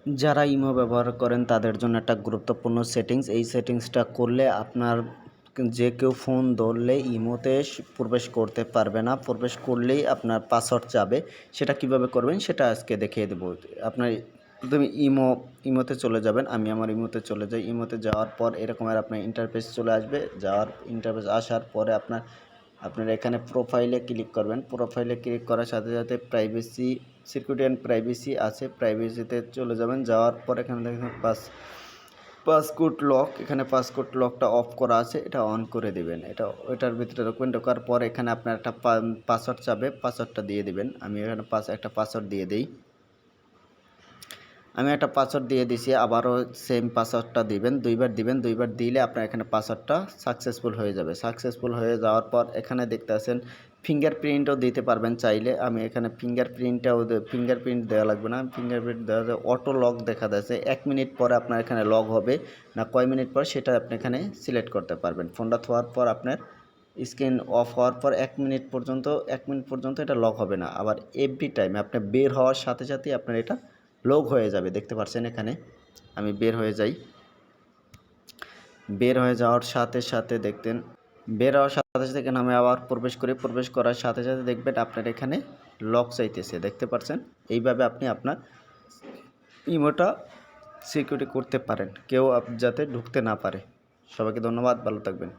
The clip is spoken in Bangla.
যারা ইমো ব্যবহার করেন তাদের জন্য একটা গুরুত্বপূর্ণ সেটিংস। এই সেটিংসটা করলে আপনার যে কেউ ফোন ধরলে ইমোতে প্রবেশ করতে পারবে না। প্রবেশ করলেই আপনার পাসওয়ার্ড চাবে। সেটা কিভাবে করবেন সেটা আজকে দেখিয়ে দেবো। আপনার প্রথমে ইমোতে চলে যাবেন। আমি আমার ইমোতে চলে যাই। ইমোতে যাওয়ার পর এরকমের আপনার ইন্টারফেস চলে আসবে। ইন্টারফেস আসার পরে আপনার এখানে প্রোফাইলে ক্লিক করবেন। প্রোফাইলে ক্লিক করার সাথে সাথে প্রাইভেসি, সিকিউরিটি অ্যান্ড প্রাইভেসি আছে। প্রাইভেসিতে চলে যাবেন। যাওয়ার পর এখানে দেখেন পাসওয়ার্ড লক, এখানে পাসওয়ার্ড লকটা অফ করা আছে, এটা অন করে দিবেন। এটার ভিতরে ঢুকবেন। ঢোকার পর এখানে আপনার একটা পাসওয়ার্ড চাবে, পাসওয়ার্ডটা দিয়ে দিবেন। আমি এখানে একটা পাসওয়ার্ড দিয়ে দিই। আমি একটা পাসওয়ার্ড দিয়ে দিছি, আবারও সেম পাসওয়ার্ডটা দিবেন, দুইবার দিবেন। দুইবার দিলে আপনার এখানে পাসওয়ার্ডটা সাকসেসফুল হয়ে যাবে। সাকসেসফুল হয়ে যাওয়ার পর এখানে দেখতে আছেন ফিঙ্গারপ্রিন্টও দিতে পারবেন চাইলে। আমি এখানে ফিঙ্গারপ্রিন্ট দেওয়া লাগবে না, ফিঙ্গারপ্রিন্ট দেওয়া যায়। অটো লক দেখা যাচ্ছে 1 মিনিট পরে আপনার এখানে লক হবে না কয় মিনিট পর সেটা আপনি এখানে সিলেক্ট করতে পারবেন। ফোনটা থোয়ার পর আপনার স্ক্রিন অফ হওয়ার পর 1 মিনিট পর্যন্ত এটা লক হবে না। আবার এভরি টাইম আপনি বের হওয়ার সাথে সাথেই আপনার এটা লক হয়ে যাবে। দেখতে পাচ্ছেন এখানে আমি বের হয়ে যাই। বের হয়ে যাওয়ার সাথে সাথে বের হওয়ার সাথে সাথে এখানে আমি আবার প্রবেশ করার সাথে সাথে দেখবেন আপনার এখানে লক চাইতেছে। দেখতে পাচ্ছেন এইভাবে আপনি আপনার ইমোটা সিকিউরিটি করতে পারেন, কেউ যাতে ঢুকতে না পারে। সবাইকে ধন্যবাদ, ভালো থাকবেন।